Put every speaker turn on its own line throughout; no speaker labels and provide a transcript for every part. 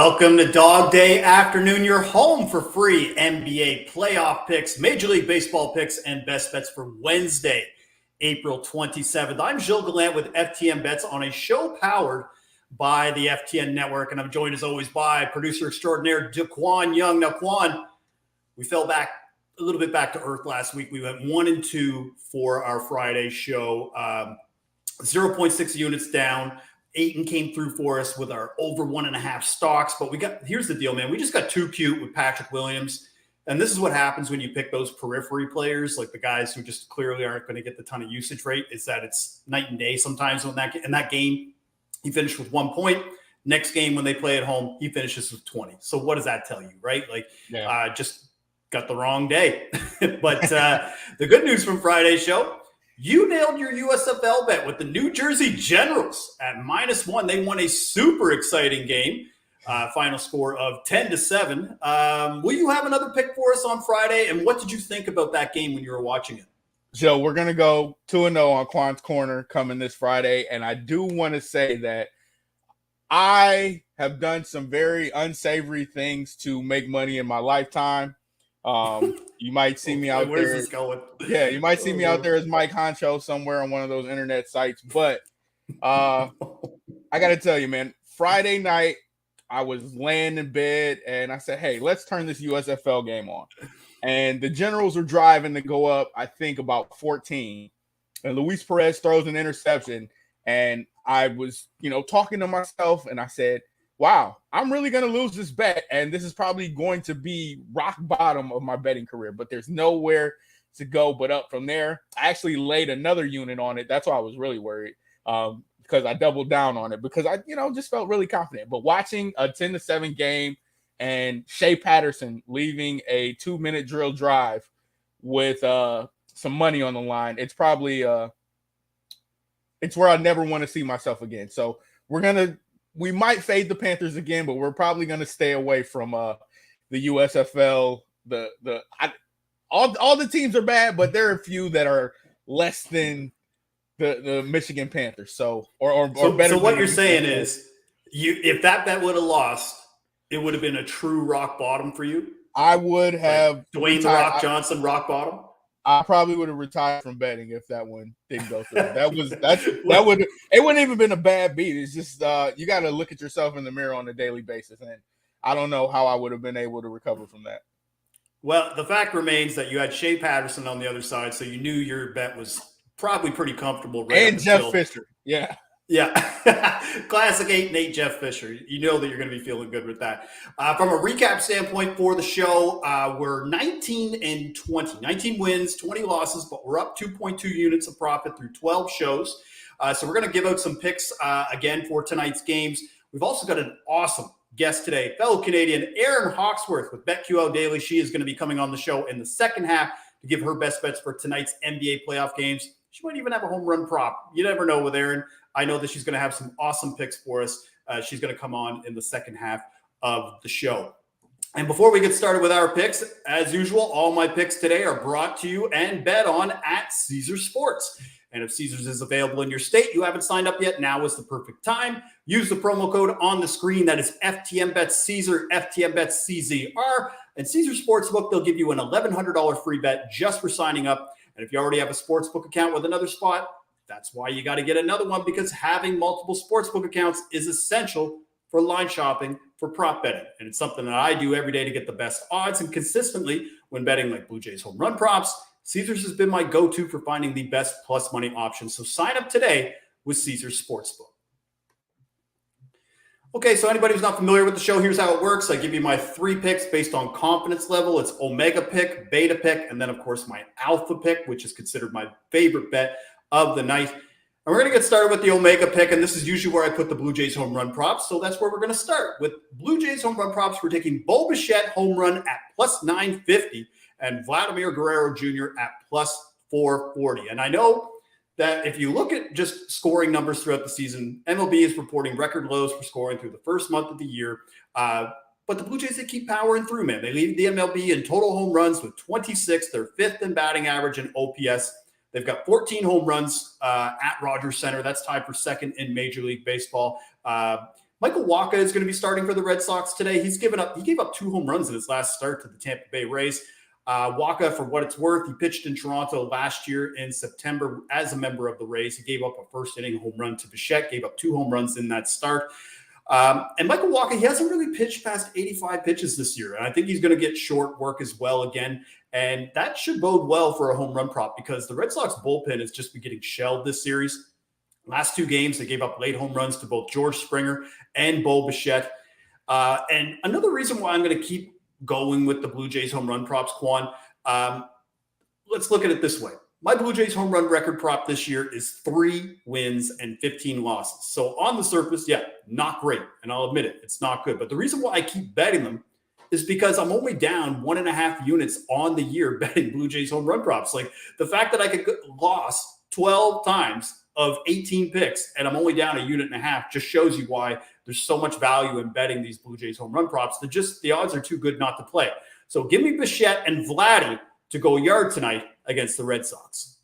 Welcome to Dawg Day Afternoon, your home for free NBA playoff picks, Major League Baseball picks, and best bets for Wednesday, April 27th. I'm Gilles Gallant with FTNBets on a show powered by the FTN Network, and I'm joined as always by producer extraordinaire Qwan Young. Now, Qwan, we fell back a little bit back to earth last week. We went 1 and 2 for our Friday show, 0.6 units down. Aiton came through for us with our over 1.5 stocks, but here's the deal, man. We just got too cute with Patrick Williams. And this is what happens when you pick those periphery players, like the guys who just clearly aren't going to get the ton of usage rate, is that it's night and day sometimes. In that game, he finished with 1 point. Next game, when they play at home, he finishes with 20. So what does that tell you, right? Just got the wrong day. But the good news from Friday's show, you nailed your USFL bet with the New Jersey Generals at -1. They won a super exciting game, final score of 10-7. Will you have another pick for us on Friday? And what did you think about that game when you were watching it?
Joe, we're going to go 2-0 on Quan's Corner coming this Friday. And I do want to say that I have done some very unsavory things to make money in my lifetime. You might see me out
Where's
there.
This going?
Yeah, you might see me out there as Mike Honcho somewhere on one of those internet sites. But I got to tell you, man, Friday night, I was laying in bed and I said, hey, let's turn this USFL game on. And the Generals are driving to go up, I think, about 14. And Luis Perez throws an interception. And I was, talking to myself and I said, wow, I'm really going to lose this bet, and this is probably going to be rock bottom of my betting career, but there's nowhere to go but up from there. I actually laid another unit on it. That's why I was really worried, because I doubled down on it because I, just felt really confident. But watching a 10-7 game and Shea Patterson leaving a 2-minute drill drive with some money on the line, it's probably it's where I never want to see myself again. So we might fade the Panthers again, but we're probably going to stay away from the USFL. All the teams are bad, but there are a few that are less than the Michigan Panthers. So better.
So what you're saying is, if that bet would have lost, it would have been a true rock bottom for you.
I would have
Dwayne "The Rock" Johnson rock bottom.
I probably would have retired from betting if that one didn't go through. It wouldn't even been a bad beat. It's just you got to look at yourself in the mirror on a daily basis, and I don't know how I would have been able to recover from that.
Well, the fact remains that you had Shea Patterson on the other side, so you knew your bet was probably pretty comfortable.
And Jeff Fisher, yeah.
Classic 8-8 Jeff Fisher. You know that you're going to be feeling good with that. From a recap standpoint for the show, we're 19-20. 19 wins, 20 losses, but we're up 2.2 units of profit through 12 shows. So we're going to give out some picks again for tonight's games. We've also got an awesome guest today, fellow Canadian Erin Hawksworth with BetQL Daily. She is going to be coming on the show in the second half to give her best bets for tonight's NBA playoff games. She might even have a home run prop. You never know with Erin. I know that she's going to have some awesome picks for us. She's going to come on in the second half of the show. And before we get started with our picks, as usual, all my picks today are brought to you and bet on at Caesars Sports. And if Caesars is available in your state, you haven't signed up yet, now is the perfect time. Use the promo code on the screen. That is FTNBets Caesar, FTNBets CZR. And Caesars Sportsbook, they'll give you an $1,100 free bet just for signing up. And if you already have a sportsbook account with another spot, that's why you got to get another one, because having multiple sportsbook accounts is essential for line shopping, for prop betting. And it's something that I do every day to get the best odds. And consistently, when betting like Blue Jays home run props, Caesars has been my go-to for finding the best plus money options. So sign up today with Caesars Sportsbook. Okay, so anybody who's not familiar with the show, here's how it works. I give you my 3 picks based on confidence level. It's Omega pick, Beta pick, and then, of course, my Alpha pick, which is considered my favorite bet of the night. And we're going to get started with the Omega pick, and this is usually where I put the Blue Jays home run props, so that's where we're going to start. With Blue Jays home run props, we're taking Bo Bichette home run at plus 950 and Vladimir Guerrero Jr. at plus 440. And I know that if you look at just scoring numbers throughout the season, MLB is reporting record lows for scoring through the first month of the year. But the Blue Jays, they keep powering through, man. They lead the MLB in total home runs with 26. They're 5th in batting average and OPS. They've got 14 home runs at Rogers Center. That's tied for 2nd in Major League Baseball. Michael Wacha is going to be starting for the Red Sox today. He gave up 2 home runs in his last start to the Tampa Bay Rays. Wacha, for what it's worth, he pitched in Toronto last year in September as a member of the Rays. He gave up a first-inning home run to Bichette, gave up 2 home runs in that start. And Michael Wacha, he hasn't really pitched past 85 pitches this year. And I think he's going to get short work as well again. And that should bode well for a home run prop because the Red Sox bullpen has just been getting shelled this series. Last 2 games, they gave up late home runs to both George Springer and Bo Bichette. And another reason why I'm going to keep going with the Blue Jays home run props, Qwan, let's look at it this way. My Blue Jays home run record prop this year is 3 wins and 15 losses. So on the surface, yeah, not great. And I'll admit it, it's not good. But the reason why I keep betting them is because I'm only down 1.5 units on the year betting Blue Jays home run props. Like the fact that I could lost 12 times of 18 picks, and I'm only down 1.5 units just shows you why there's so much value in betting these Blue Jays home run props. The odds are too good not to play. So give me Bichette and Vladdy to go yard tonight against the Red Sox.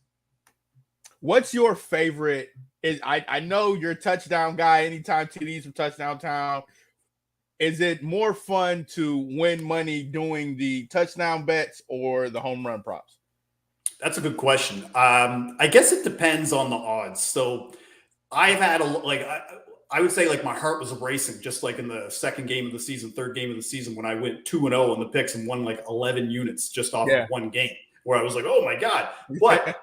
What's your favorite? I know you're a touchdown guy. Anytime TDs from Touchdown Town. Is it more fun to win money doing the touchdown bets or the home run props?
That's a good question. I guess it depends on the odds. So I've had I would say like my heart was racing just like in the second game of the season, third game of the season when I went 2-0 on the picks and won like 11 units just off of one game where I was like, oh my God. But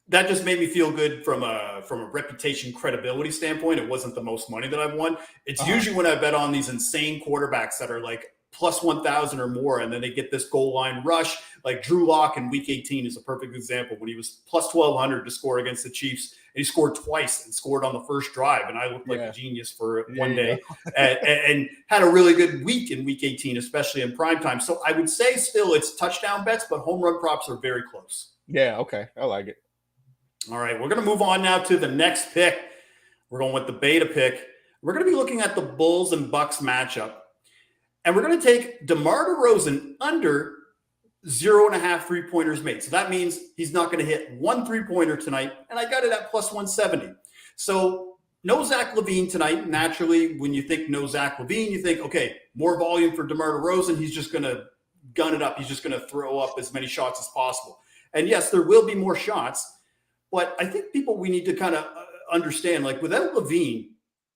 that just made me feel good from a reputation credibility standpoint. It wasn't the most money that I've won. It's usually when I bet on these insane quarterbacks that are like plus 1,000 or more, and then they get this goal line rush. Like Drew Lock in Week 18 is a perfect example when he was plus 1,200 to score against the Chiefs, and he scored twice and scored on the first drive, and I looked like a genius for one day, and had a really good week in Week 18, especially in primetime. So I would say still it's touchdown bets, but home run props are very close.
Yeah, okay, I like it.
All right, we're going to move on now to the next pick. We're going with the beta pick. We're going to be looking at the Bulls and Bucks matchup. And we're going to take DeMar DeRozan under 0.5 3-pointers made. So that means he's not going to hit 1 3-pointer tonight. And I got it at plus 170. So no Zach LaVine tonight. Naturally, when you think no Zach LaVine, you think, okay, more volume for DeMar DeRozan. He's just going to gun it up. He's just going to throw up as many shots as possible. And yes, there will be more shots. But I think we need to kind of understand, like without LaVine,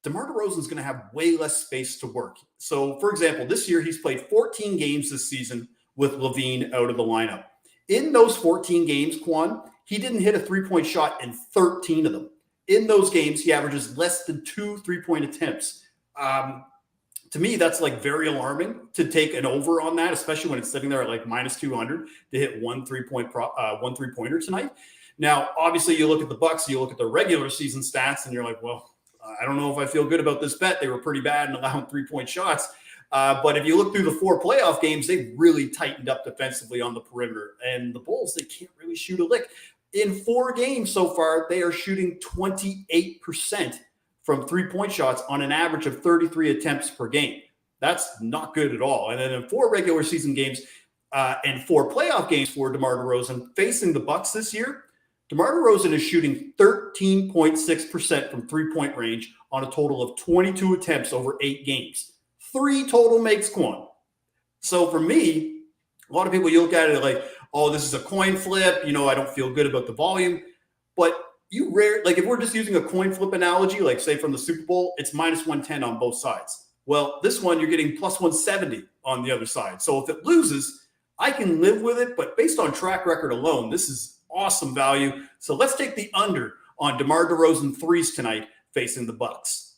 DeMar DeRozan is going to have way less space to work. So, for example, this year he's played 14 games this season with LaVine out of the lineup. In those 14 games, Qwan, he didn't hit a 3-point shot in 13 of them. In those games, he averages less than 2 3-point attempts. To me, that's like very alarming to take an over on that, especially when it's sitting there at like minus 200 to hit 1 3-pointer tonight. Now, obviously, you look at the Bucks, you look at their regular season stats, and you're like, well, I don't know if I feel good about this bet. They were pretty bad in allowing 3-point shots. But if you look through the 4 playoff games, they really tightened up defensively on the perimeter. And the Bulls, they can't really shoot a lick. In 4 games so far, they are shooting 28% from 3-point shots on an average of 33 attempts per game. That's not good at all. And then in 4 regular season games and 4 playoff games for DeMar DeRozan facing the Bucks this year, DeMar DeRozan is shooting 13.6% from 3-point range on a total of 22 attempts over 8 games. 3 total makes Qwan. So for me, a lot of people, you look at it like, oh, this is a coin flip. You know, I don't feel good about the volume. But if we're just using a coin flip analogy, like say from the Super Bowl, it's minus 110 on both sides. Well, this one, you're getting plus 170 on the other side. So if it loses, I can live with it. But based on track record alone, this is awesome value. So let's take the under on DeMar DeRozan 3s tonight facing the Bucks.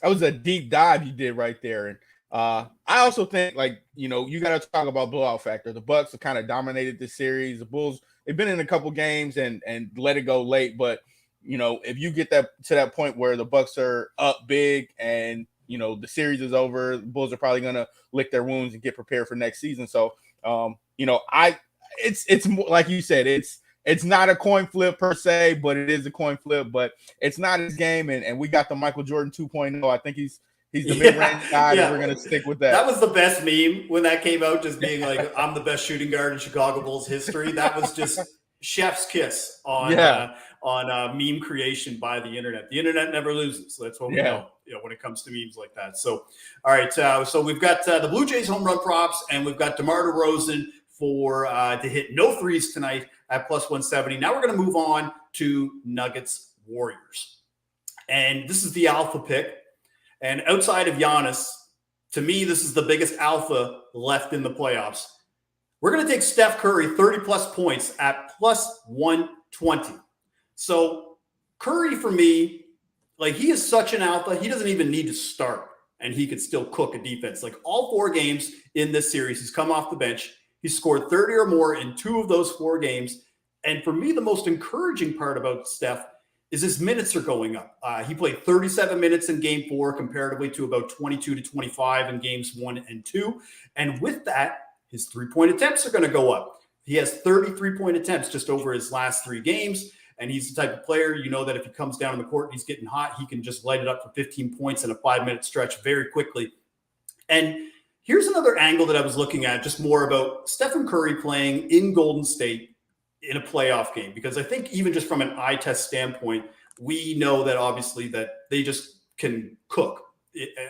That was a deep dive you did right there. And I also think, you got to talk about blowout factor. The Bucks have kind of dominated this series. The Bulls, they've been in a couple games and let it go late. But, if you get to that point where the Bucks are up big and, the series is over, the Bulls are probably going to lick their wounds and get prepared for next season. So, it's more, like you said, it's not a coin flip per se, but it is a coin flip. But it's not his game, and we got the Michael Jordan 2.0. I think he's the mid-range guy, and we're gonna stick with that.
That was the best meme when that came out, just being like, "I'm the best shooting guard in Chicago Bulls history." That was just chef's kiss on meme creation by the internet. The internet never loses. So that's what we know. when it comes to memes like that. So, all right. So we've got the Blue Jays home run props, and we've got DeMar DeRozan for to hit no threes tonight at plus 170. Now we're going to move on to Nuggets Warriors. And this is the alpha pick. And outside of Giannis, to me, this is the biggest alpha left in the playoffs. We're going to take Steph Curry 30-plus points at plus 120. So Curry, for me, like, he is such an alpha, he doesn't even need to start, and he could still cook a defense. Like, all 4 games in this series, he's come off the bench. He's scored 30 or more in 2 of those 4 games. And for me, the most encouraging part about Steph is his minutes are going up. He played 37 minutes in game 4 comparatively to about 22 to 25 in games 1 and 2. And with that, his three-point attempts are going to go up. He has 33-point attempts just over his last 3 games. And he's the type of player, that if he comes down on the court and he's getting hot, he can just light it up for 15 points in a 5-minute stretch very quickly. And here's another angle that I was looking at, just more about Stephen Curry playing in Golden State in a playoff game, because I think even just from an eye test standpoint, we know that obviously that they just can cook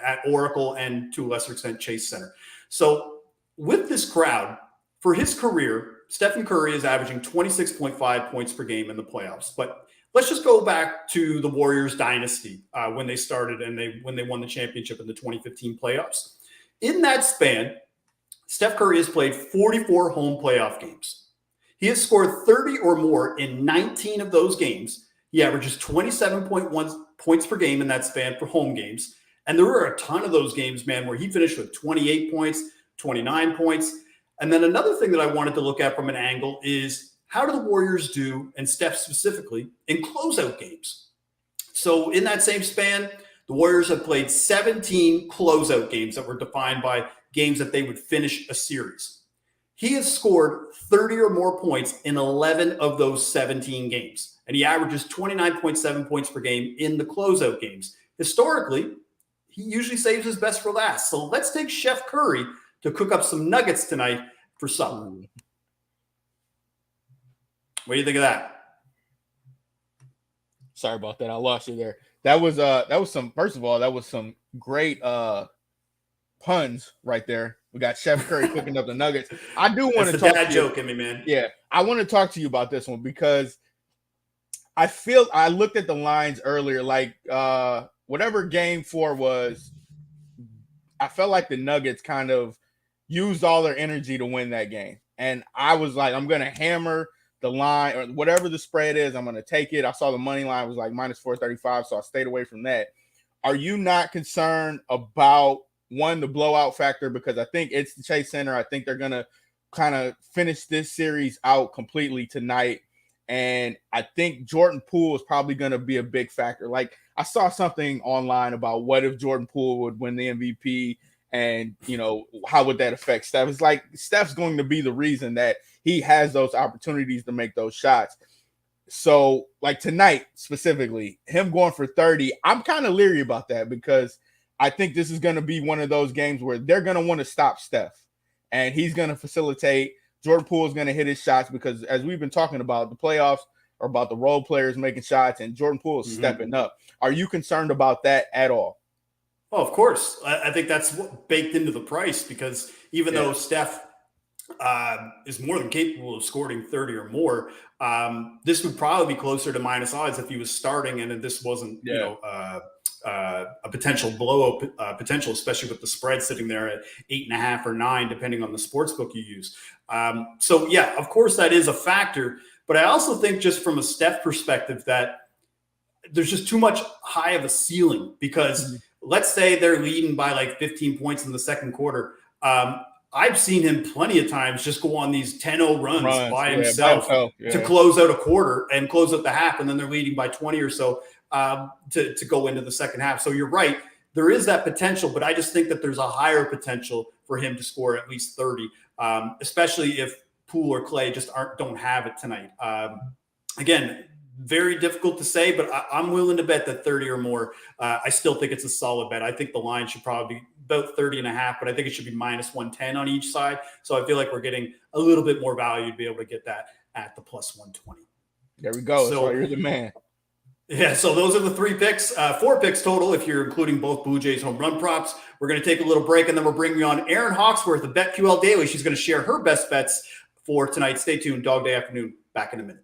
at Oracle and to a lesser extent Chase Center. So with this crowd, for his career, Stephen Curry is averaging 26.5 points per game in the playoffs. But let's just go back to the Warriors dynasty when they started and when they won the championship in the 2015 playoffs. In that span, Steph Curry has played 44 home playoff games. He has scored 30 or more in 19 of those games. He averages 27.1 points per game in that span for home games. And there were a ton of those games, man, where he finished with 28 points, 29 points. And then another thing that I wanted to look at from an angle is, how do the Warriors do, and Steph specifically, in closeout games? So in that same span, the Warriors have played 17 closeout games that were defined by games that they would finish a series. He has scored 30 or more points in 11 of those 17 games, and he averages 29.7 points per game in the closeout games. Historically, he usually saves his best for last. So let's take Chef Curry to cook up some nuggets tonight for supper. What do you think of that?
Sorry about that. I lost you there. That was some, first of all, that was some great puns right there. We got Chef Curry cooking up the nuggets. I do want to talk
to you. Joke in me, man.
Yeah, I want to talk to you about this one because I looked at the lines earlier, like whatever game 4 was, I felt like the Nuggets kind of used all their energy to win that game. And I was like, I'm going to hammer the line or whatever the spread is. I'm going to take it. I saw the money line was like minus 435, so I stayed away from that. Are you not concerned about, one, the blowout factor? Because I think it's the Chase Center. I think they're going to kind of finish this series out completely tonight. And I think Jordan Poole is probably going to be a big factor. Like, I saw something online about what if Jordan Poole would win the MVP and, how would that affect Steph? It's like Steph's going to be the reason that he has those opportunities to make those shots. So, like tonight specifically, him going for 30, I'm kind of leery about that because I think this is going to be one of those games where they're going to want to stop Steph, and he's going to facilitate. Jordan Poole is going to hit his shots because, as we've been talking about, the playoffs are about the role players making shots, and Jordan Poole is stepping up. Are you concerned about that at all?
Oh, of course. I think that's baked into the price because even though Steph is more than capable of scoring 30 or more, this would probably be closer to minus odds if he was starting and this wasn't, a potential blowout potential, especially with the spread sitting there at 8.5 or 9, depending on the sports book you use. So yeah, of course that is a factor, but I also think just from a Steph perspective that there's just too much high of a ceiling because let's say they're leading by like 15 points in the second quarter. I've seen him plenty of times just go on these 10-0 runs by himself to close out a quarter and close out the half, and then they're leading by 20 or so to go into the second half. So you're right. There is that potential, but I just think that there's a higher potential for him to score at least 30, especially if Poole or Clay just don't have it tonight. Again, very difficult to say, but I'm willing to bet that 30 or more. I still think it's a solid bet. I think the line should probably be about 30.5, but I think it should be minus 110 on each side. So I feel like we're getting a little bit more value to be able to get that at the plus 120.
There we go. So you're the man.
Yeah, so those are the 3 picks, 4 picks total if you're including both Blue Jays home run props. We're going to take a little break, and then we're bringing on Erin Hawksworth of BetQL Daily. She's going to share her best bets for tonight. Stay tuned. Dawg Day Afternoon. Back in a minute.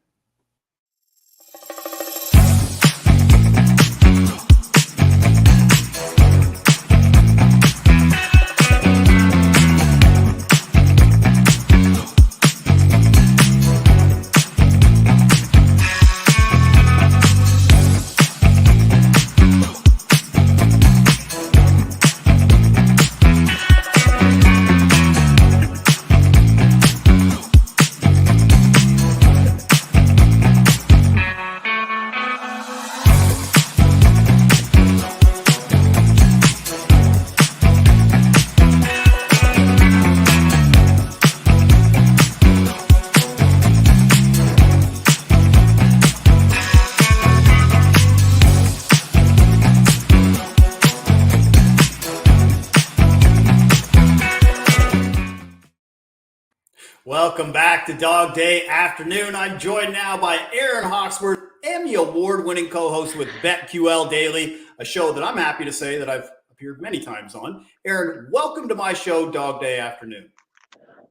Welcome back to Dawg Day Afternoon. I'm joined now by Erin Hawksworth, Emmy Award-winning co-host with BetQL Daily, a show that I'm happy to say that I've appeared many times on. Erin, welcome to my show, Dawg Day Afternoon.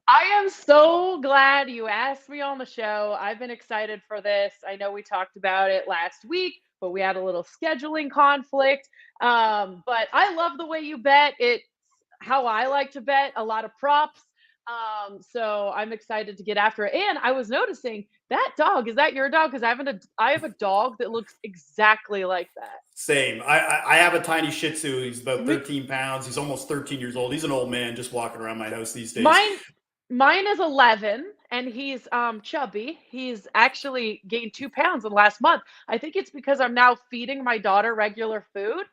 I am so glad you asked me on the show. I've been excited for this. I know we talked about it last week, but we had a little scheduling conflict. But I love the way you bet. It's how I like to bet, a lot of props. So I'm excited to get after it. And I was noticing that dog, is that your dog? Because I have a dog that looks exactly like that.
Same. I have a tiny Shih Tzu. He's about 13 pounds. He's almost 13 years old. He's an old man just walking around my house these days.
Mine is 11, and he's chubby. He's actually gained 2 pounds in the last month. I think it's because I'm now feeding my daughter regular food.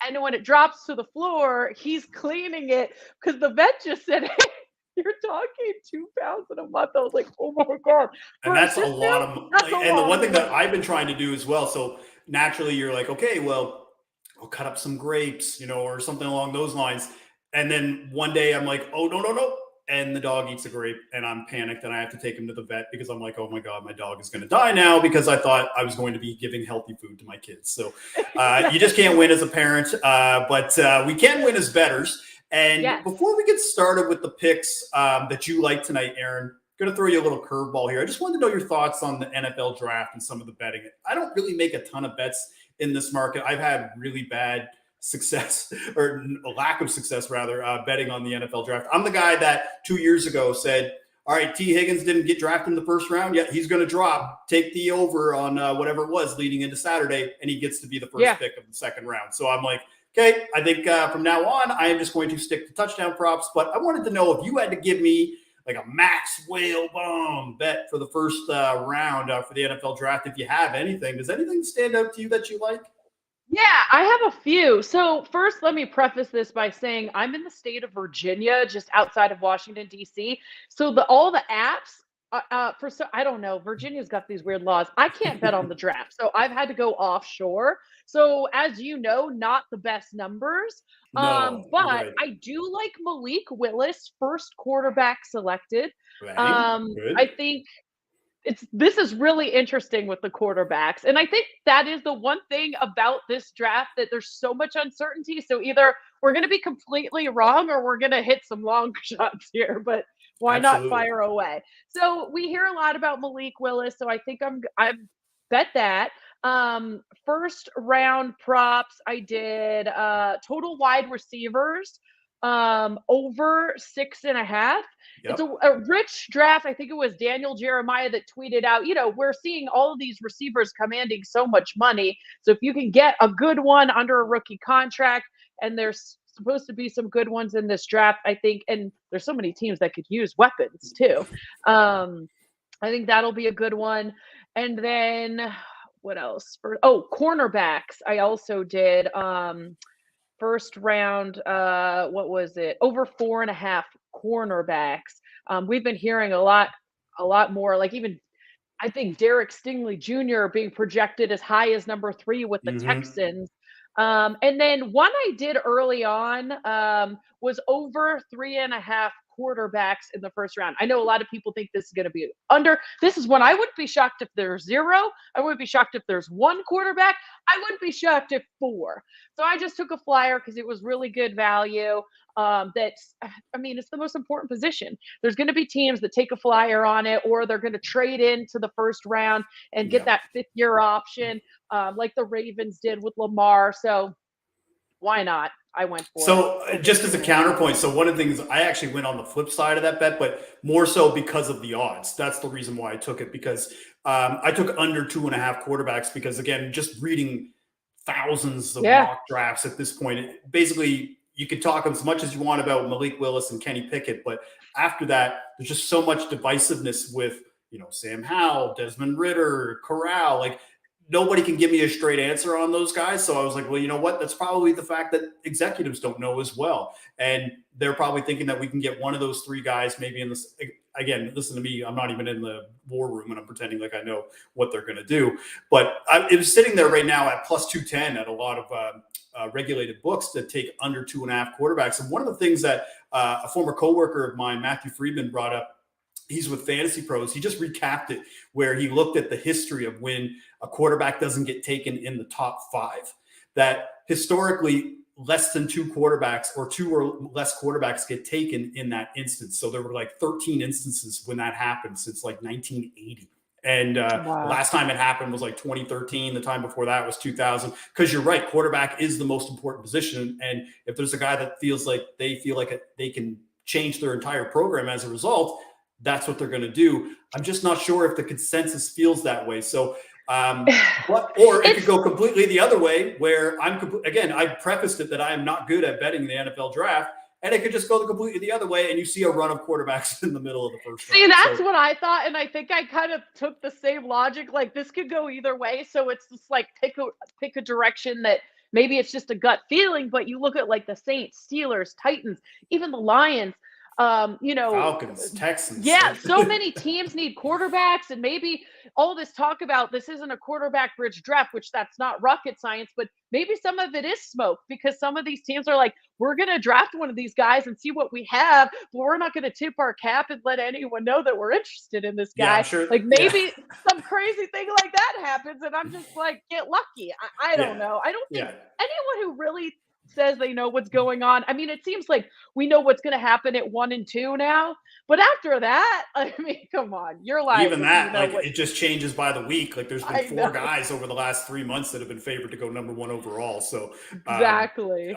And when it drops to the floor, he's cleaning it because the vet just said, hey, your dog gained 2 pounds in a month. I was like, oh my God.
And that's a lot of, and the one thing that I've been trying to do as well. So naturally you're like, okay, well, I'll cut up some grapes, or something along those lines. And then one day I'm like, oh, no. And the dog eats a grape and I'm panicked and I have to take him to the vet because I'm like, oh my God, my dog is going to die now because I thought I was going to be giving healthy food to my kids. So you just can't win as a parent, but we can win as bettors. And before we get started with the picks that you like tonight, Erin, I'm going to throw you a little curveball here. I just wanted to know your thoughts on the NFL draft and some of the betting. I don't really make a ton of bets in this market. I've had really bad success or lack of success rather betting on the NFL draft. I'm the guy that 2 years ago said, all right, T. Higgins didn't get drafted in the first round yet. He's going to drop, take the over on whatever it was leading into Saturday, and he gets to be the first pick of the second round. So I'm like, okay, I think from now on, I am just going to stick to touchdown props. But I wanted to know if you had to give me like a max whale bomb bet for the first round for the NFL draft, if you have anything. Does anything stand out to you that you like?
Yeah, I have a few. So first, let me preface this by saying I'm in the state of Virginia, just outside of Washington, D.C. So all the apps, I don't know, Virginia's got these weird laws. I can't bet on the draft. So I've had to go offshore. So as you know, not the best numbers.
No,
but
right.
I do like Malik Willis, first quarterback selected.
Right.
I think this is really interesting with the quarterbacks. And I think that is the one thing about this draft, that there's so much uncertainty. So either we're going to be completely wrong or we're going to hit some long shots here, but why not fire away? So we hear a lot about Malik Willis. So I think I bet that. First round props, I did total wide receivers over 6.5. It's a rich draft. I think it was Daniel Jeremiah that tweeted out, we're seeing all of these receivers commanding so much money. So if you can get a good one under a rookie contract, and there's supposed to be some good ones in this draft, I think, and there's so many teams that could use weapons too. I think that'll be a good one. And then what else? Cornerbacks. I also did first round, what was it? Over 4.5 cornerbacks. We've been hearing a lot more, like even I think Derek Stingley Jr. being projected as high as number 3 with the Texans. And then one I did early on was over 3.5 quarterbacks in the first round. I know a lot of people think this is going to be under. This is when I wouldn't be shocked if there's 0. I wouldn't be shocked if there's 1 quarterback. I wouldn't be shocked if 4. So I just took a flyer because it was really good value. It's the most important position. There's going to be teams that take a flyer on it, or they're going to trade into the first round and get that 5th-year option, like the Ravens did with Lamar. So why not? I went for it.
So just as a counterpoint, so one of the things, I actually went on the flip side of that bet, but more so because of the odds. That's the reason why I took it, because I took under 2.5 quarterbacks because, again, just reading thousands of mock drafts at this point, basically you could talk as much as you want about Malik Willis and Kenny Pickett, but after that, there's just so much divisiveness with, Sam Howell, Desmond Ridder, Corral, like, nobody can give me a straight answer on those guys. So I was like, well, you know what? That's probably the fact that executives don't know as well. And they're probably thinking that we can get one of those 3 guys maybe in this. Again, listen to me. I'm not even in the war room and I'm pretending like I know what they're going to do. But it was sitting there right now at plus 210 at a lot of regulated books that take under 2.5 quarterbacks. And one of the things that a former coworker of mine, Matthew Friedman, brought up, he's with Fantasy Pros. He just recapped it where he looked at the history of when a quarterback doesn't get taken in the top 5, that historically less than 2 quarterbacks or 2 or less quarterbacks get taken in that instance. So there were like 13 instances when that happened since like 1980. And last time it happened was like 2013. The time before that was 2000. Because you're right, quarterback is the most important position. And if there's a guy that feels like they can change their entire program as a result, that's what they're going to do. I'm just not sure if the consensus feels that way. So, or it could go completely the other way where I prefaced it that I am not good at betting the NFL draft, and it could just go completely the other way, and you see a run of quarterbacks in the middle of the first round.
See, that's what I thought, and I think I kind of took the same logic. Like, this could go either way, so it's just like pick a direction that maybe it's just a gut feeling, but you look at like the Saints, Steelers, Titans, even the Lions.
Falcons, Texans.
Yeah, so many teams need quarterbacks, and maybe all this talk about this isn't a quarterback bridge draft, which that's not rocket science, but maybe some of it is smoke because some of these teams are like, we're going to draft one of these guys and see what we have, but we're not going to tip our cap and let anyone know that we're interested in this guy.
Yeah, I'm sure,
like maybe some crazy thing like that happens, and I'm just like, get lucky. I don't know. I don't think anyone who really says they know what's going on. I mean, it seems like we know what's going to happen at 1 and 2 now, but after that, I mean, come on, you're like,
even that, it just changes by the week. Like there's been 4 guys over the last 3 months that have been favored to go number 1 overall. So
exactly,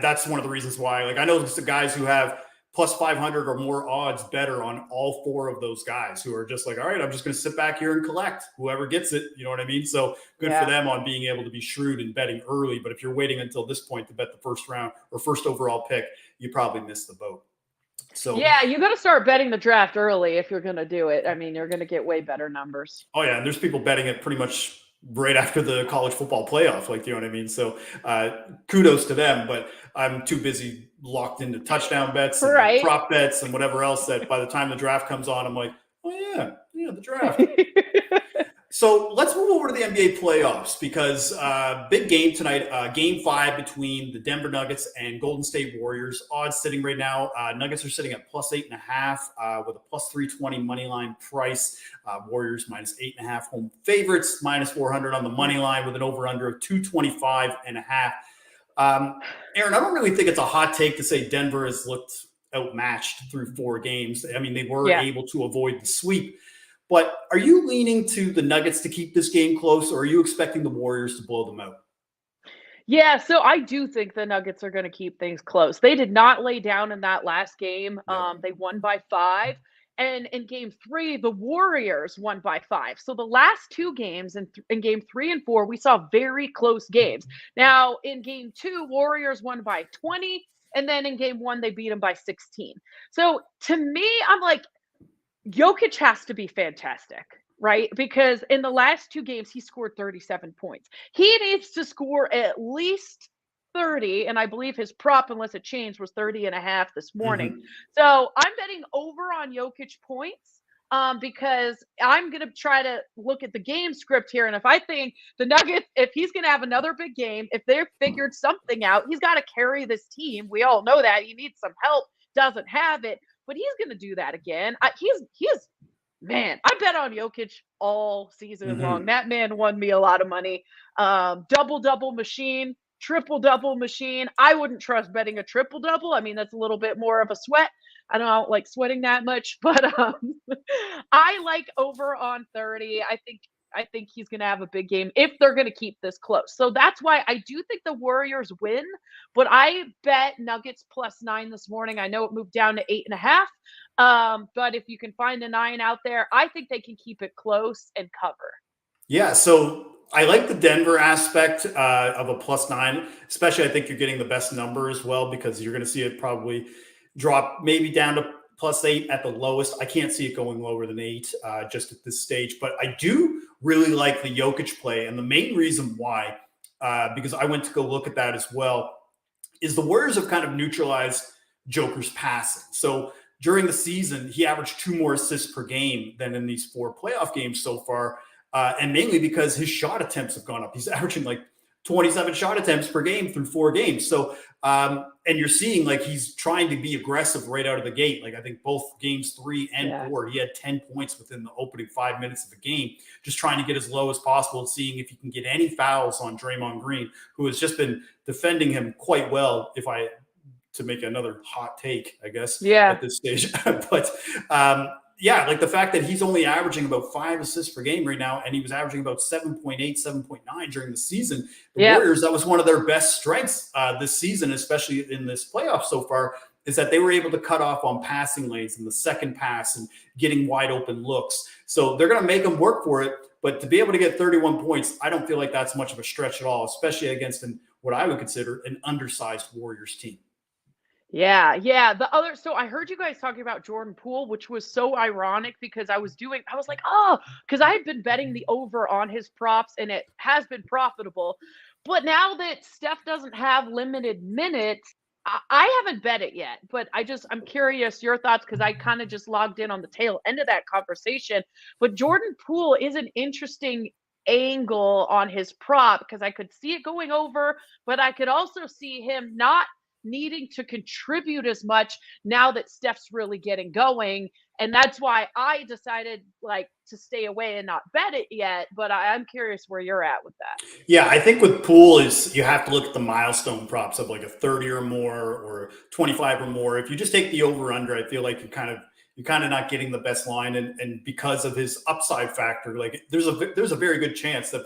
that's one of the reasons why. Like I know the guys who have plus 500 or more odds better on all 4 of those guys who are just like, all right, I'm just going to sit back here and collect whoever gets it. You know what I mean? So good for them on being able to be shrewd and betting early. But if you're waiting until this point to bet the first round or first overall pick, you probably missed the boat. So
yeah, you got to start betting the draft early if you're going to do it. I mean, you're going to get way better numbers.
Oh yeah. And there's people betting it pretty much right after the college football playoff. Like, you know what I mean? So kudos to them, but I'm too busy locked into touchdown bets and prop bets and whatever else that by the time the draft comes on, I'm like, oh yeah, the draft. So let's move over to the NBA playoffs because big game tonight, game 5 between the Denver Nuggets and Golden State Warriors. Odds sitting right now, Nuggets are sitting at plus 8.5 with a plus 320 money line price. Warriors minus 8.5 home favorites, minus 400 on the money line with an over under of 225.5. Erin, I don't really think it's a hot take to say Denver has looked outmatched through 4 games. I mean, they were able to avoid the sweep. But are you leaning to the Nuggets to keep this game close, or are you expecting the Warriors to blow them out?
Yeah, so I do think the Nuggets are going to keep things close. They did not lay down in that last game. They won by 5. And in game 3, the Warriors won by 5. So the last 2 games in game 3 and 4, we saw very close games. Now, in game 2, Warriors won by 20. And then in game 1, they beat them by 16. So to me, I'm like, Jokic has to be fantastic, right? Because in the last 2 games, he scored 37 points. He needs to score at least 30, and I believe his prop, unless it changed, was 30.5 this morning. Mm-hmm. So I'm betting over on Jokic points because I'm going to try to look at the game script here. And if I think the Nuggets, if he's going to have another big game, if they've figured something out, he's got to carry this team. We all know that. He needs some help, doesn't have it. but he's going to do that again. Man, I bet on Jokic all season long. That man won me a lot of money. Double machine, triple machine. I wouldn't trust betting a triple double. I mean, that's a little bit more of a sweat. I don't like sweating that much, but I like over on 30. I think he's going to have a big game if they're going to keep this close. So that's why I do think the Warriors win, but I bet Nuggets +9 this morning. I know it moved down to 8.5. But if you can find a 9 out there, I think they can keep it close and cover.
Yeah. So I like the Denver aspect of a +9, especially I think you're getting the best number as well, because you're going to see it probably drop maybe down to +8 at the lowest. I can't see it going lower than 8 just at this stage, but I do really like the Jokic play. And the main reason why, because I went to go look at that as well, is the Warriors have kind of neutralized Joker's passing. So during the season, he averaged 2 more assists per game than in these 4 playoff games so far. And mainly because his shot attempts have gone up. He's averaging like 27 shot attempts per game through 4 games. So, and you're seeing like he's trying to be aggressive right out of the gate. Like I think both games 3 and 4, he had 10 points within the opening 5 minutes of the game, just trying to get as low as possible and seeing if he can get any fouls on Draymond Green, who has just been defending him quite well. To make another hot take, I guess, at this stage. But yeah, like the fact that he's only averaging about 5 assists per game right now, and he was averaging about 7.8, 7.9 during the season. The Warriors, that was one of their best strengths this season, especially in this playoff so far, is that they were able to cut off on passing lanes and the second pass and getting wide open looks. So they're going to make them work for it. But to be able to get 31 points, I don't feel like that's much of a stretch at all, especially against what I would consider an undersized Warriors team.
Yeah. So I heard you guys talking about Jordan Poole, which was so ironic because I was like, because I had been betting the over on his props and it has been profitable. But now that Steph doesn't have limited minutes, I haven't bet it yet, but I'm curious your thoughts because I kind of just logged in on the tail end of that conversation. But Jordan Poole is an interesting angle on his prop because I could see it going over, but I could also see him not needing to contribute as much now that Steph's really getting going. And that's why I decided to stay away and not bet it yet. But I'm curious where you're at with that.
Yeah, I think with Poole is you have to look at the milestone props of like a 30 or more or 25 or more. If you just take the over under, I feel like you're kind of not getting the best line. And because of his upside factor, like there's a very good chance that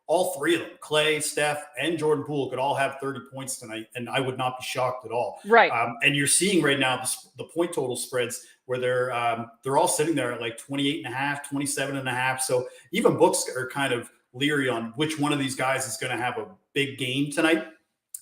all 3 of them, Clay, Steph, and Jordan Poole, could all have 30 points tonight, and I would not be shocked at all.
Right.
And you're seeing right now the point total spreads where they're all sitting there at like 28.5, 27.5. So even books are kind of leery on which one of these guys is going to have a big game tonight.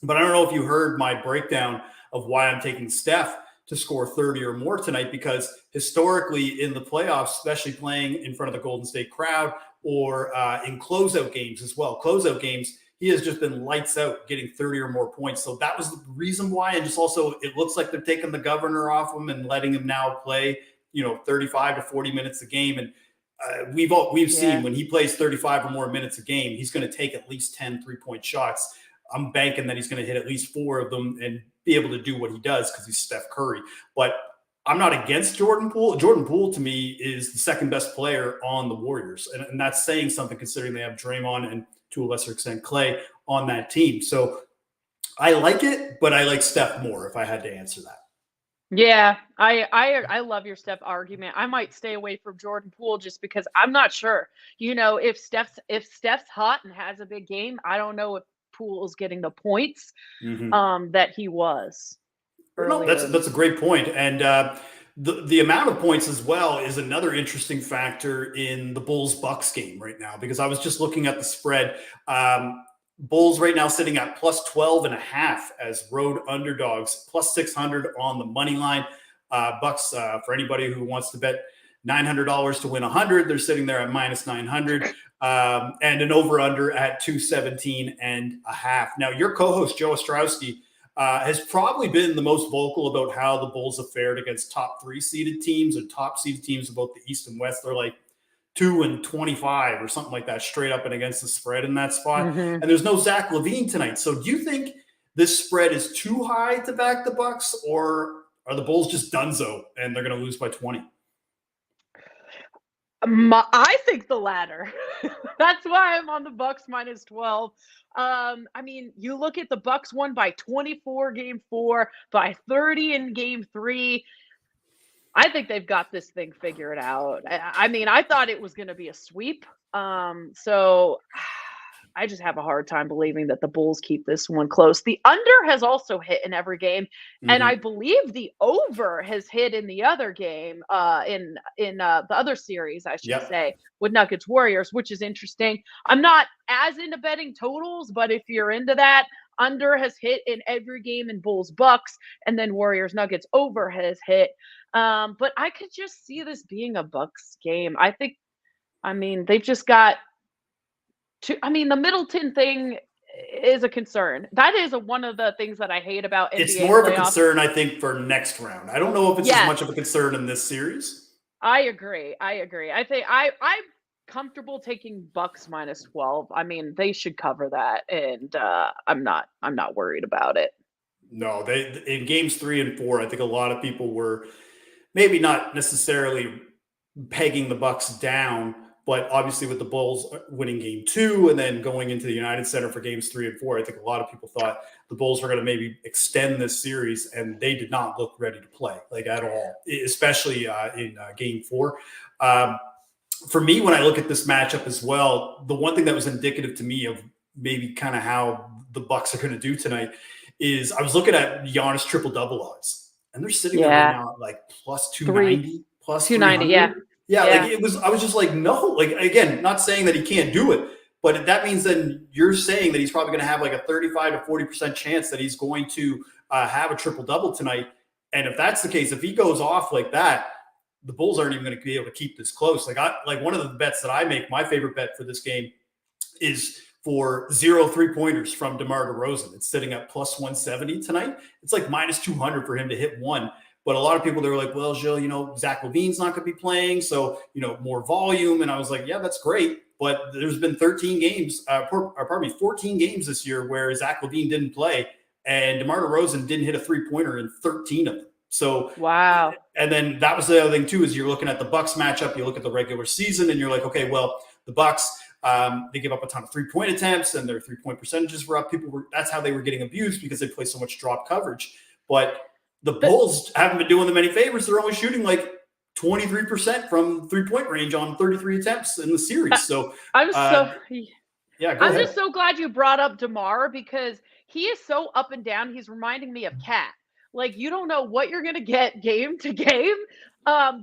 But I don't know if you heard my breakdown of why I'm taking Steph to score 30 or more tonight, because historically in the playoffs, especially playing in front of the Golden State crowd, or in closeout games as well. Closeout games, he has just been lights out getting 30 or more points. So that was the reason why. And just also, it looks like they're taking the governor off him and letting him now play, 35 to 40 minutes a game. And we've seen when he plays 35 or more minutes a game, he's going to take at least 10 3-point shots. I'm banking that he's going to hit at least 4 of them and be able to do what he does because he's Steph Curry. But I'm not against Jordan Poole. Jordan Poole, to me, is the second best player on the Warriors. And that's saying something considering they have Draymond and, to a lesser extent, Clay on that team. So I like it, but I like Steph more if I had to answer that.
Yeah, I love your Steph argument. I might stay away from Jordan Poole just because I'm not sure. If Steph's hot and has a big game, I don't know if Poole is getting the points that he was.
No, that's a great point. And the amount of points as well is another interesting factor in the Bulls-Bucks game right now, because I was just looking at the spread. Bulls right now sitting at +12.5 as road underdogs, +600 on the money line. Bucks, for anybody who wants to bet $900 to win 100, they're sitting there at -900, and an over-under at 217.5. Now, your co-host, Joe Ostrowski, has probably been the most vocal about how the Bulls have fared against top 3 seeded teams and top seeded teams of both the East and West. They're like 2-25 or something like that, straight up and against the spread in that spot. And there's no Zach LaVine tonight. So do you think this spread is too high to back the Bucks, or are the Bulls just donezo and they're going to lose by 20?
I think the latter. That's why I'm on the Bucks -12. I mean, you look at the Bucks won by 24 game 4, by 30 in game 3. I think they've got this thing figured out. I mean, I thought it was going to be a sweep. So I just have a hard time believing that the Bulls keep this one close. The under has also hit in every game, and I believe the over has hit in the other game, in the other series, I should say, with Nuggets Warriors, which is interesting. I'm not as into betting totals, but if you're into that, under has hit in every game in Bulls Bucks, and then Warriors Nuggets over has hit. But I could just see this being a Bucks game. I mean, they've just got the Middleton thing is a concern. That is one of the things that I hate about NBA.
It's more
playoffs.
of a concern, I think, for next round. I don't know if it's as much of a concern in this series.
I agree. I think I'm comfortable taking Bucks -12. I mean, they should cover that, and I'm not worried about it.
No, they in games 3 and 4, I think a lot of people were maybe not necessarily pegging the Bucks down. But obviously with the Bulls winning game 2 and then going into the United Center for games 3 and 4, I think a lot of people thought the Bulls were going to maybe extend this series, and they did not look ready to play at all, especially in game 4. For me, when I look at this matchup as well, the one thing that was indicative to me of maybe kind of how the Bucks are going to do tonight is I was looking at Giannis triple-double odds, and they're sitting there right now at plus 290, plus 290, Yeah, I was just like, no, again, not saying that he can't do it, but that means then you're saying that he's probably going to have a 35 to 40% chance that he's going to have a triple double tonight. And if that's the case, if he goes off like that, the Bulls aren't even going to be able to keep this close. One of the bets that I make, my favorite bet for this game is for 0 3-pointers from DeMar DeRozan. It's sitting at plus 170 tonight. It's minus 200 for him to hit one. But a lot of people, they were like, well, Gilles, Zach LaVine's not going to be playing, so, more volume. And I was like, yeah, that's great. But there's been 14 games this year where Zach LaVine didn't play, and DeMar DeRozan didn't hit a 3-pointer in 13 of them. So,
wow.
And then that was the other thing, too, is you're looking at the Bucks matchup, you look at the regular season, and you're like, okay, well, the Bucks, they give up a ton of 3-point attempts, and their 3-point percentages were up. That's how they were getting abused because they play so much drop coverage. But the Bulls haven't been doing them any favors. They're only shooting 23% from 3-point range on 33 attempts in the series. So
I'm
ahead.
Just so glad you brought up DeMar because he is so up and down. He's reminding me of Cat. You don't know what you're going to get game to game.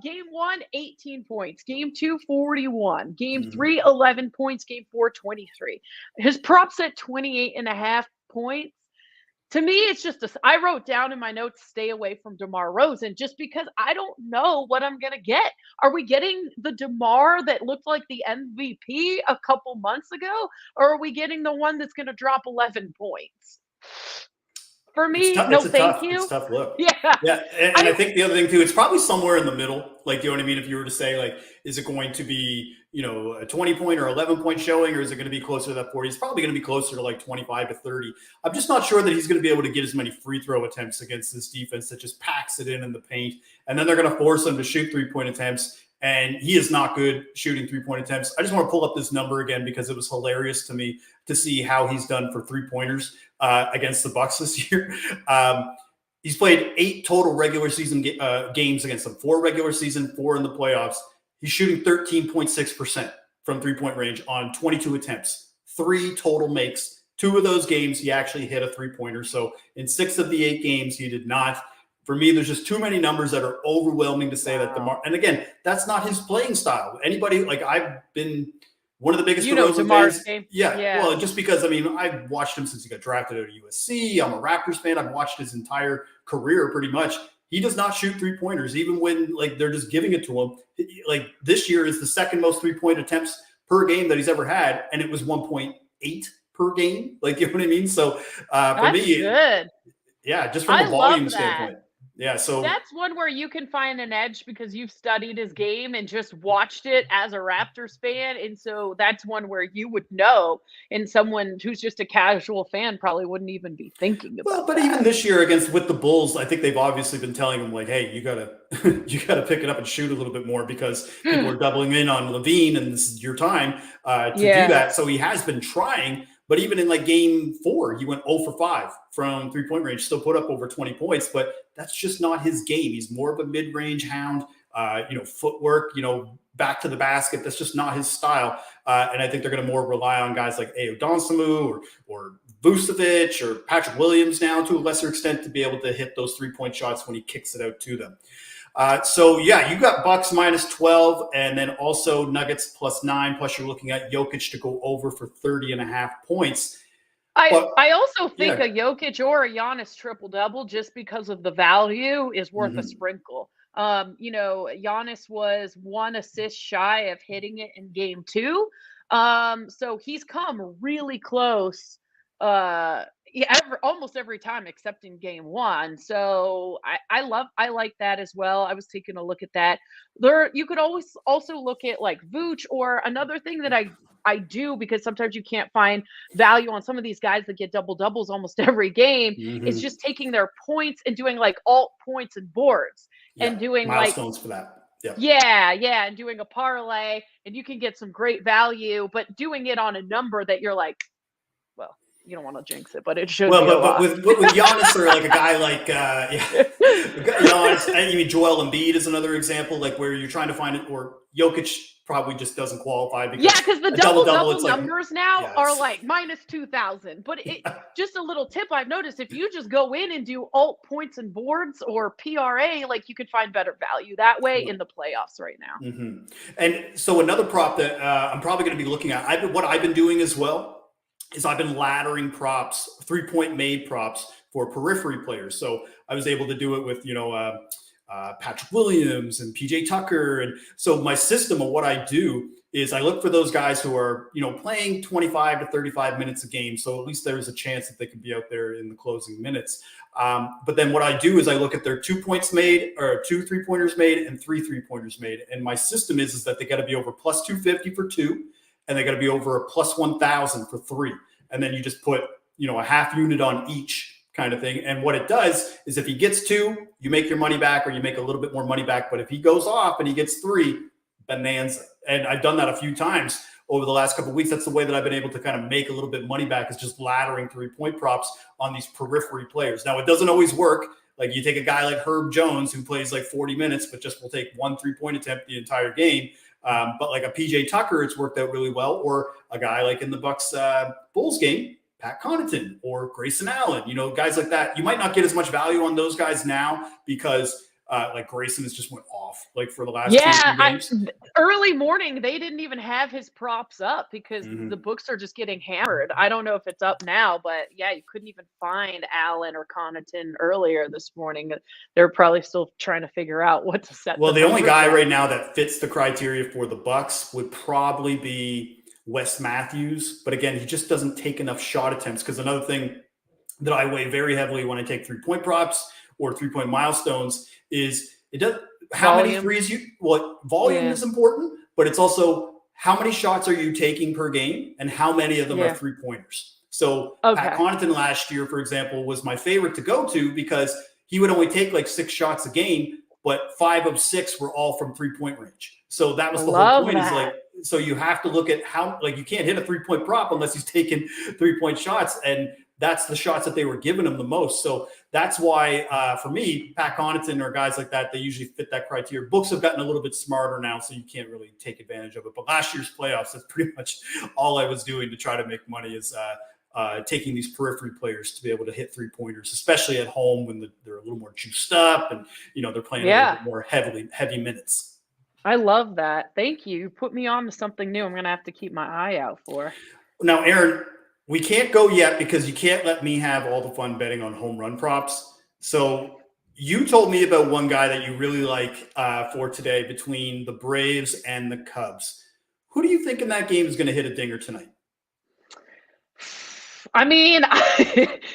Game 1, 18 points. Game 2, 41. Game 3, 11 points. Game 4, 23. His props at 28.5 points. To me, it's just I wrote down in my notes, stay away from DeMar DeRozan, just because I don't know what I'm going to get. Are we getting the DeMar that looked like the MVP a couple months ago? Or are we getting the one that's going to drop 11 points? For me, thank you.
It's a tough look.
Yeah.
And I think the other thing, too, it's probably somewhere in the middle. You know what I mean? If you were to say, is it going to be, a 20-point or 11-point showing, or is it going to be closer to that 40? It's probably going to be closer to 25 to 30. I'm just not sure that he's going to be able to get as many free throw attempts against this defense that just packs it in the paint. And then they're going to force him to shoot 3-point attempts. And he is not good shooting 3-point attempts. I just want to pull up this number again because it was hilarious to me to see how he's done for 3-pointers against the Bucks this year. He's played 8 total regular season games against them, 4 regular season, 4 in the playoffs. He's shooting 13.6% from 3-point range on 22 attempts, 3 total makes. 2 of those games, he actually hit a 3-pointer. So in 6 of the 8 games, he did not. For me, there's just too many numbers that are overwhelming to say that DeMar. And again, that's not his playing style. Anybody I've been one of the biggest DeRozan fans. Yeah. Well, just because I've watched him since he got drafted at USC. I'm a Raptors fan. I've watched his entire career pretty much. He does not shoot 3-pointers, even when they're just giving it to him. This year is the second most 3-point attempts per game that he's ever had, and it was 1.8 per game. You know what I mean? So for me,
good.
Yeah, just from a volume standpoint. Yeah, so
that's one where you can find an edge because you've studied his game and just watched it as a Raptors fan. And so that's one where you would know, and someone who's just a casual fan probably wouldn't even be thinking about
but
that.
even this year with the Bulls, I think they've obviously been telling him like, hey, you gotta you gotta pick it up and shoot a little bit more because people are doubling in on Levine, and this is your time to do that. So he has been trying. But even in like game 4, he went 0 for 5 from 3-point range, still put up over 20 points, but that's just not his game. He's more of a mid-range hound, footwork, back to the basket. That's just not his style. And I think they're going to more rely on guys like Ayo Dosunmu or Vucevic or Patrick Williams now to a lesser extent to be able to hit those 3-point shots when he kicks it out to them. You got Bucks -12 and then also Nuggets +9. Plus you're looking at Jokic to go over for 30.5 points.
I also think a Jokic or a Giannis triple-double just because of the value is worth a sprinkle. Giannis was 1 assist shy of hitting it in game 2. So he's come really close almost every time except in game 1. So I like that as well. I was taking a look at that. You could always also look at like Vooch, or another thing that I do because sometimes you can't find value on some of these guys that get double doubles almost every game. It's just taking their points and doing like alt points and boards and doing
milestones for that.
Yeah, and doing a parlay, and you can get some great value, but doing it on a number that you're like, well, you don't want to jinx it, but it should.
But with Giannis or like a guy like Giannis, I mean Joel Embiid is another example, like where you're trying to find it, or Jokic probably just doesn't qualify because
the double numbers now are like -2,000. But just a little tip I've noticed: if you just go in and do alt points and boards or PRA, like you could find better value that way in the playoffs right now.
And so another prop that I'm probably going to be looking at, what I've been doing as well, is I've been laddering props, 3-point made props for periphery players. So I was able to do it with, Patrick Williams and PJ Tucker. And so my system of what I do is I look for those guys who are, playing 25 to 35 minutes a game. So at least there's a chance that they can be out there in the closing minutes. But then what I do is I look at their 2 points made, or 2 3-pointers made, and 3 3-pointers made. And my system is that they got to be over +250 for 2. And they got to be over a +1,000 for 3. And then you just put, a half unit on each kind of thing. And what it does is if he gets 2, you make your money back, or you make a little bit more money back. But if he goes off and he gets 3, bonanza. And I've done that a few times over the last couple of weeks. That's the way that I've been able to kind of make a little bit of money back, is just laddering 3-point props on these periphery players. Now, it doesn't always work. Like you take a guy like Herb Jones who plays like 40 minutes, but just will take 1 3-point attempt the entire game. But like a PJ Tucker, it's worked out really well. Or a guy like in the Bucks Bulls game, Pat Connaughton or Grayson Allen, guys like that. You might not get as much value on those guys now because like Grayson has just went off like for the last 2 games.
Early morning, they didn't even have his props up because the books are just getting hammered. I don't know if it's up now, but yeah, you couldn't even find Allen or Connaughton earlier this morning. They're probably still trying to figure out what to set.
Well, the only guy right now that fits the criteria for the Bucks would probably be Wes Matthews. But again, he just doesn't take enough shot attempts, because another thing that I weigh very heavily when I take 3-point props or 3-point milestones is how many threes volume is important, but it's also how many shots are you taking per game and how many of them are 3-pointers. So Pat Connaughton last year, for example, was my favorite to go to because he would only take like 6 shots a game, but 5 of 6 were all from 3-point range. So that was the whole point. Is like, so you have to look at how, like, you can't hit a 3-point prop unless he's taking 3-point shots, and that's the shots that they were giving him the most. So that's why, for me, Pat Connaughton or guys like that, they usually fit that criteria. Books have gotten a little bit smarter now, so you can't really take advantage of it. But last year's playoffs, that's pretty much all I was doing to try to make money, is taking these periphery players to be able to hit 3-pointers, especially at home when they're a little more juiced up and, they're playing a little bit more heavy minutes.
I love that. Thank you. You put me on to something new I'm going to have to keep my eye out for.
Now, Erin, we can't go yet because you can't let me have all the fun betting on home run props. So you told me about one guy that you really like for today between the Braves and the Cubs. Who do you think in that game is going to hit a dinger tonight?
I mean,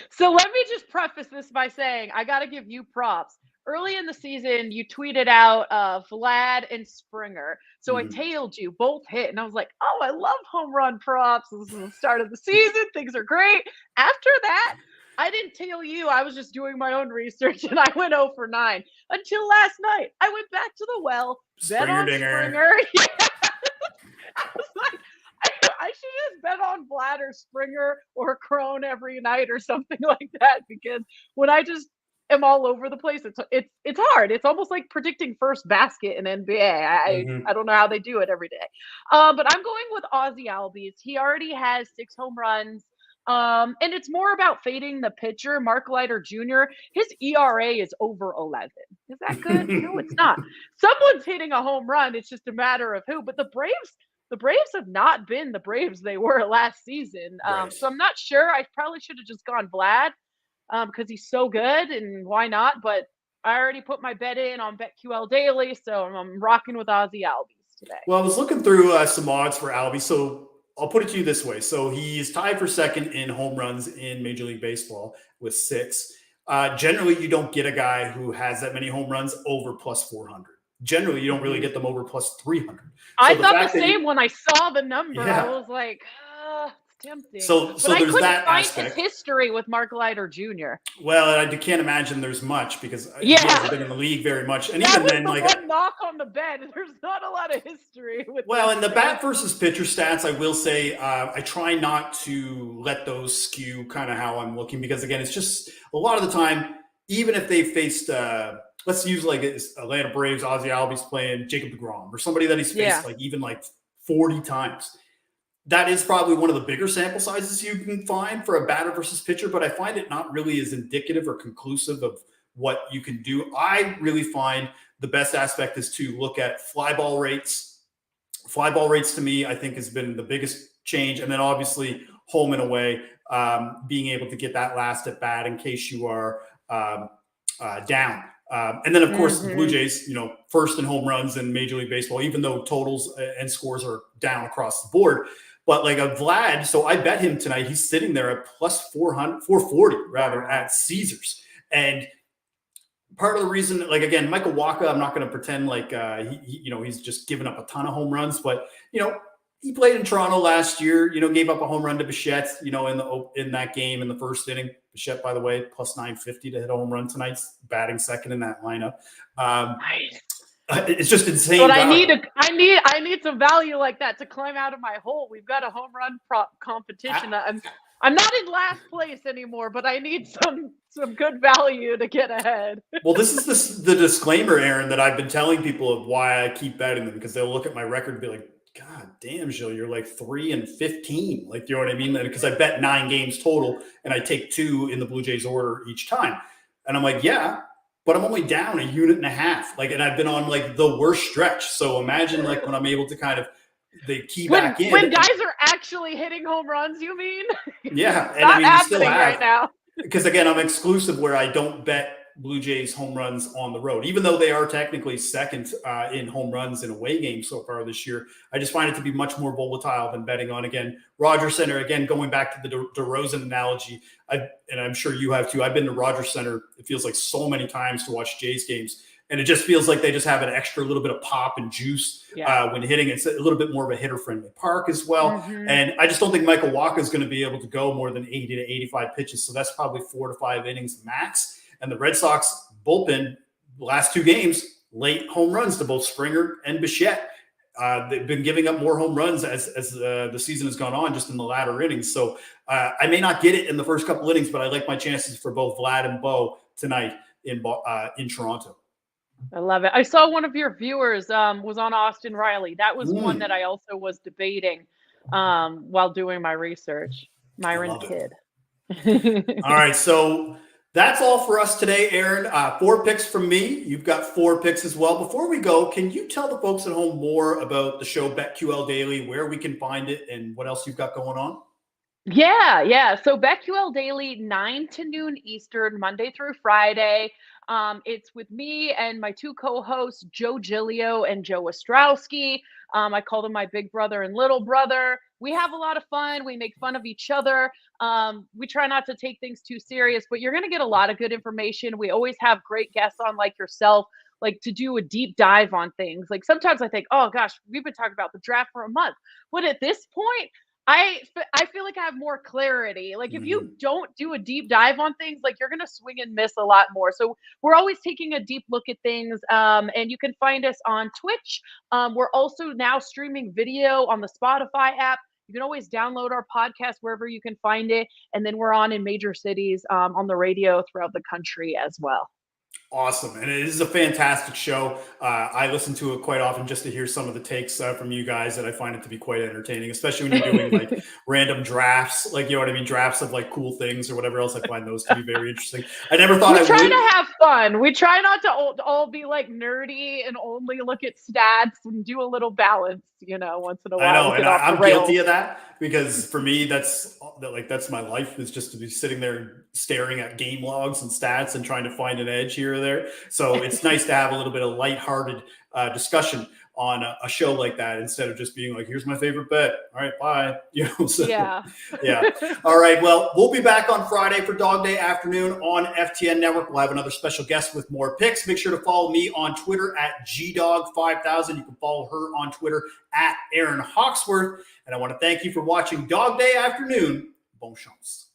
so let me just preface this by saying I got to give you props. early in the season, you tweeted out Vlad and Springer. So I tailed you, both hit. And I was like, oh, I love home run props. This is the start of the season. Things are great. After that, I didn't tail you. I was just doing my own research and I went 0 for 9 until last night. I went back to the well, bet on Springer. Yeah. I was like, I should just bet on Vlad or Springer or Crone every night or something like that, because when I just am all over the place, it's hard. It's almost like predicting first basket in NBA. I don't know how they do it every day. But I'm going with Ozzy Albies. He already has 6 home runs. And it's more about fading the pitcher, Mark Leiter Jr. His ERA is over 11. Is that good? No, it's not. Someone's hitting a home run. It's just a matter of who. But the Braves have not been the Braves they were last season.
Right.
So I'm not sure. I probably should have just gone Vlad because he's so good, and why not? But I already put my bet in on BetQL Daily, so I'm rocking with Ozzy Albies today.
Well, I was looking through some odds for Albie. So I'll put it to you this way. So he's tied for second in home runs in Major League Baseball with 6. Generally, you don't get a guy who has that many home runs over plus 400. Generally, you don't really get them over plus 300.
I thought the same when I saw the number.
Yeah.
I was like, it's tempting.
So
but I
there's
couldn't
that
find
aspect.
his history with Mark Leiter Jr.
Well, I can't imagine there's much because he hasn't been in the league very much. And
that
even
was
then,
the
like
one knock on the bet. There's not a lot of history with.
Well, in the bat versus pitcher stats, I will say I try not to let those skew kind of how I'm looking, because again, it's just a lot of the time, even if they faced, let's use like Atlanta Braves, Ozzy Albies playing Jacob deGrom or somebody that he's faced like even like 40 times. That is probably one of the bigger sample sizes you can find for a batter versus pitcher, but I find it not really as indicative or conclusive of what you can do. I really find the best aspect is to look at fly ball rates. Fly ball rates to me, I think, has been the biggest change. And then obviously home and away, being able to get that last at bat in case you are down. And then, of course, the Blue Jays, first in home runs in Major League Baseball, even though totals and scores are down across the board. But like a Vlad, so I bet him tonight. He's sitting there at plus 440 rather at Caesars. And part of the reason, like, again, Michael Wacha, I'm not going to pretend like he's just given up a ton of home runs, but he played in Toronto last year. Gave up a home run to Bichette. In that game in the first inning. Bichette, by the way, plus 950 to hit a home run tonight, batting second in that lineup.
Nice.
It's just insane.
But I need some value like that to climb out of my hole. We've got a home run prop competition. I'm not in last place anymore, but I need some good value to get ahead.
Well, this is the disclaimer, Erin, that I've been telling people of why I keep betting them, because they'll look at my record and be like, God damn, Gilles, you're like 3-15. Like, you know what I mean? Because I bet 9 games total and I take 2 in the Blue Jays order each time. And I'm like, yeah, but I'm only down 1.5 units. Like, and I've been on like the worst stretch. So imagine like when I'm able to kind of the key back in.
When guys are actually hitting home runs, you mean?
Yeah. And
not happening
still have,
right now.
Because again, I'm exclusive where I don't bet Blue Jays home runs on the road, even though they are technically second in home runs in away games so far this year. I just find it to be much more volatile than betting on, again, Rogers Center. Again, going back to the DeRozan analogy, and I'm sure you have too. I've been to Rogers Center, it feels like so many times to watch Jays games, and it just feels like they just have an extra little bit of pop and juice when hitting. It's a little bit more of a hitter-friendly park as well. And I just don't think Michael Wacha is going to be able to go more than 80 to 85 pitches. So that's probably 4 to 5 innings max. And the Red Sox bullpen, the last 2 games, late home runs to both Springer and Bichette. They've been giving up more home runs as the season has gone on, just in the latter innings. So I may not get it in the first couple innings, but I like my chances for both Vlad and Bo tonight in Toronto.
I love it. I saw one of your viewers was on Austin Riley. That was one that I also was debating while doing my research. Myron Kidd.
All right, so that's all for us today, Erin. 4 picks from me. You've got 4 picks as well. Before we go, can you tell the folks at home more about the show BetQL Daily, where we can find it, and what else you've got going on?
Yeah. So BetQL Daily, 9 to noon Eastern, Monday through Friday. It's with me and my two co-hosts, Joe Giglio and Joe Ostrowski. I call them my big brother and little brother. We have a lot of fun. We make fun of each other. We try not to take things too serious, but you're going to get a lot of good information. We always have great guests on like yourself, like to do a deep dive on things. Like sometimes I think, oh gosh, we've been talking about the draft for a month. But at this point, I feel like I have more clarity. Like if you don't do a deep dive on things, like you're going to swing and miss a lot more. So we're always taking a deep look at things. And you can find us on Twitch. We're also now streaming video on the Spotify app. You can always download our podcast wherever you can find it. And then we're on in major cities on the radio throughout the country as well.
Awesome. And it is a fantastic show. I listen to it quite often just to hear some of the takes from you guys, and I find it to be quite entertaining, especially when you're doing like random drafts, like, you know what I mean? Drafts of like cool things or whatever else. I find those to be very interesting. I never thought
we try
would.
to have fun. We try not to all be like nerdy and only look at stats and do a little balance, you know, once in a while.
I know, and I'm guilty of that because for me, that's my life, is just to be sitting there staring at game logs and stats and trying to find an edge here or there. So it's nice to have a little bit of lighthearted discussion on a show like that instead of just being like, here's my favorite bet. All right, bye. You know, so,
yeah.
All right. Well, we'll be back on Friday for Dawg Day Afternoon on FTN Network. We'll have another special guest with more picks. Make sure to follow me on Twitter at GDawg5000. You can follow her on Twitter at Erin Hawksworth. And I want to thank you for watching Dawg Day Afternoon. Bon chance.